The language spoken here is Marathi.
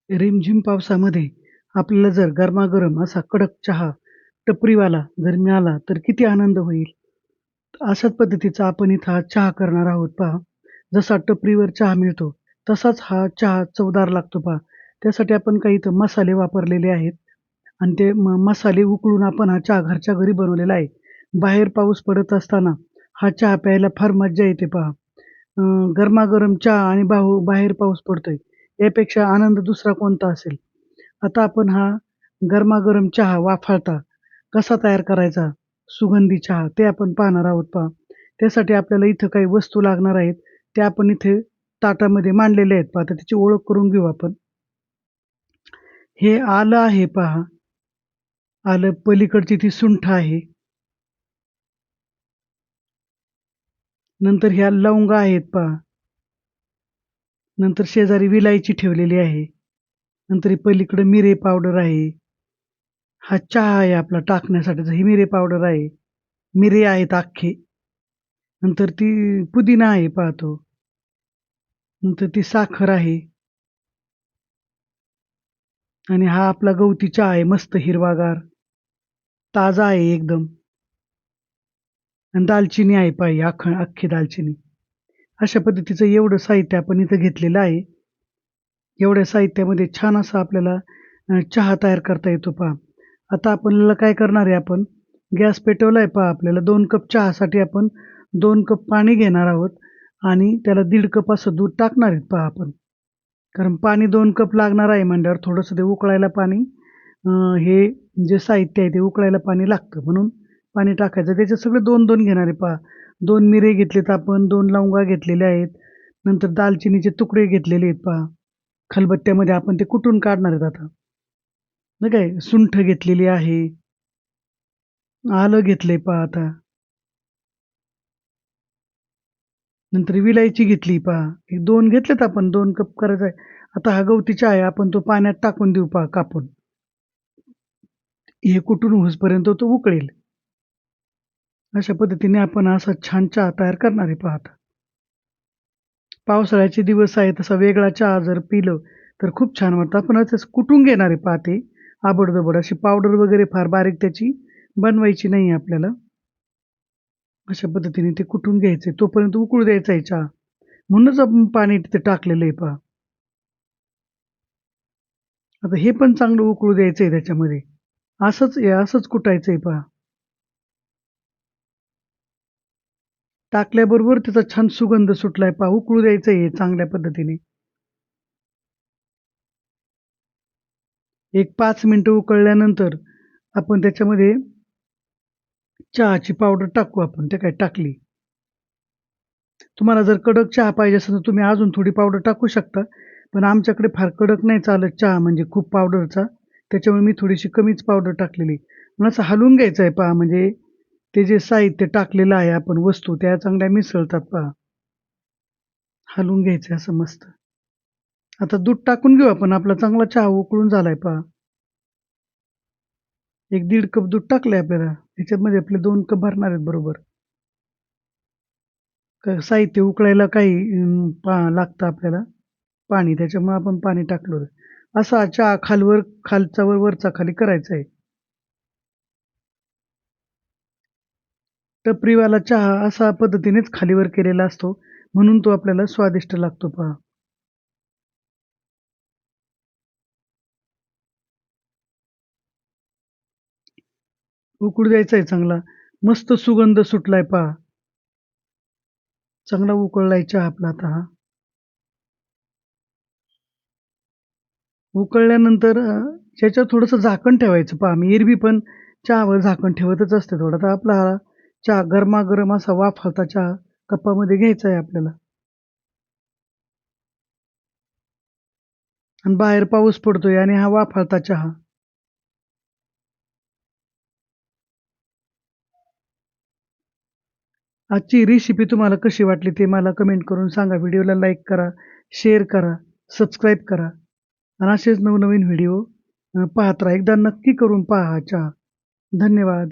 रिमझिम पावसामध्ये आपल्याला जर गरमागरम असा कडक चहा टपरीवाला जर मिळाला तर किती आनंद होईल. अशाच पद्धतीचा आपण इथं आज चहा करणार आहोत पहा. जसा टपरीवर चहा मिळतो तसाच हा चहा चवदार लागतो पहा. त्यासाठी आपण काही इथं मसाले वापरलेले आहेत आणि ते मसाले उकळून आपण हा चहा घरच्या घरी बनवलेला आहे. बाहेर पाऊस पडत असताना हा चहा प्यायला फार मज्जा येते पहा. गरमागरम चहा आणि बाहेर पाऊस पडतोय, यापेक्षा आनंद दुसरा कोणता असेल? आता आपण हा गरमागरम चहा वाफाळता कसा तयार करायचा, सुगंधी चहा ते आपण पाहणार आहोत पहा. त्यासाठी आपल्याला इथं काही वस्तू लागणार आहेत, त्या आपण इथे ताटामध्ये मांडलेल्या आहेत पहा. तर त्याची ओळख करून घेऊ आपण. हे आलं आहे पहा. आलं पलीकडची ती सुंठ आहे. नंतर ह्या लवंगा आहेत पहा. नंतर शेजारी विलायची ठेवलेली आहे. नंतर ही पलीकडे मिरे पावडर आहे. हा चहा आहे आपला टाकण्यासाठीचा. ही मिरे पावडर आहे. मिरे आहेत अख्खे. नंतर ती पुदिना आहे पहा तो. नंतर ती साखर आहे आणि हा आपला गवती चहा आहे मस्त हिरवागार, ताजा आहे एकदम. आणि दालचिनी आहे पहा ही अख्खी दालचिनी. अशा पद्धतीचं एवढं साहित्य आपण इथं घेतलेलं आहे. एवढ्या साहित्यामध्ये छान असा आपल्याला चहा तयार करता येतो पहा. आता आपल्याला काय करणार आहे आपण, गॅस पेटवलाय पहा आपल्याला 2 कप चहासाठी आपण 2 कप पाणी घेणार आहोत आणि त्याला 1.5 कप असं दूध टाकणार आहेत पहा आपण. कारण पाणी 2 कप लागणार आहे म्हटल्यावर थोडंसं ते उकळायला पाणी हे जे साहित्य आहे ते उकळायला पाणी लागतं म्हणून पाणी टाकायचं. त्याचे सगळे 2-2 घेणार आहे पहा. 2 मिरे घेतलेत आपण, 2 लवंगा घेतलेल्या आहेत. नंतर दालचिनीचे तुकडे घेतलेले आहेत पहा. खलबत्त्यामध्ये आपण ते कुटून काढणार आहेत आता. नाही काय, सुंठ घेतलेली आहे, आलं घेतलंय पहा आता. नंतर विलायची घेतली पहा. हे 2 घेतलेत आपण 2 कप करायचा आहे. आता हा गवती चहा आहे आपण तो पाण्यात टाकून देऊ पहा कापून. हे कुटून होईपर्यंत तो उकळेल. अशा पद्धतीने आपण असा छान चहा तयार करणार आहे पहा आता. पावसाळ्याचे दिवस आहे तसा वेगळा चहा जर पिलं तर खूप छान वाटतं. आपण असंच कुटून घेणार आहे पहा ते आबडधोबड. अशी पावडर वगैरे फार बारीक त्याची बनवायची नाही आपल्याला. अशा पद्धतीने ते कुटून घ्यायचंय. तोपर्यंत उकळू द्यायचा आहे चहा. म्हणूनच आपण पाणी तिथे टाकलेलं आहे पहा. आता हे पण चांगलं उकळू द्यायचंय त्याच्यामध्ये. असंच कुटायचंय पहा. टाकल्याबरोबर त्याचा छान सुगंध सुटलाय पहा. उकळू द्यायचंय हे चांगल्या पद्धतीने. एक 5 मिनिटं उकळल्यानंतर आपण त्याच्यामध्ये चहाची पावडर टाकू आपण. ते काय टाकली. तुम्हाला जर कडक चहा पाहिजे असेल तर तुम्ही अजून थोडी पावडर टाकू शकता. पण आमच्याकडे फार कडक नाही चालत चहा म्हणजे खूप पावडरचा. त्याच्यामुळे मी थोडीशी कमीच पावडर टाकलेली. मग असं हलवून घ्यायचं आहे पहा म्हणजे ते जे साहित्य टाकलेलं आहे आपण वस्तू त्या चांगल्या मिसळतात पहा. हलवून घ्यायचं असं मस्त. आता दूध टाकून घेऊ आपण. आपला चांगला चहा उकळून झालाय पहा. एक 1.5 कप दूध टाकलंय आपल्याला. त्याच्यामध्ये आपले 2 कप भरणार आहेत बरोबर. साहित्य उकळायला काही लागतं आपल्याला पाणी. त्याच्यामुळे आपण पाणी टाकलं. असा चहा खालचा वर, वरचा खाली करायचा आहे. टपरीवाला चहा असा पद्धतीनेच खालीवर केलेला असतो. म्हणून तो आपल्याला स्वादिष्ट लागतो पहा. उकळू द्यायचा आहे चांगला. मस्त सुगंध सुटलाय पहा. चांगला उकळलाय चहा आपला आता हा. उकळल्यानंतर त्याच्यावर थोडंसं झाकण ठेवायचं पहा. मी एरवी पण चहावर झाकण ठेवतच असते थोडं. तर आपला हा चहा गरमागरम असा वाफाळता चहा कपामध्ये घ्यायचा आहे आपल्याला. आणि बाहेर पाऊस पडतोय आणि हा वाफाळता चहा. आजची रेसिपी तुम्हाला कशी वाटली ते मला कमेंट करून सांगा. व्हिडिओला लाईक करा, शेअर करा, सबस्क्राईब करा आणि असेच नवनवीन व्हिडिओ पाहत राहा. एकदा नक्की करून पहा हा चहा. धन्यवाद.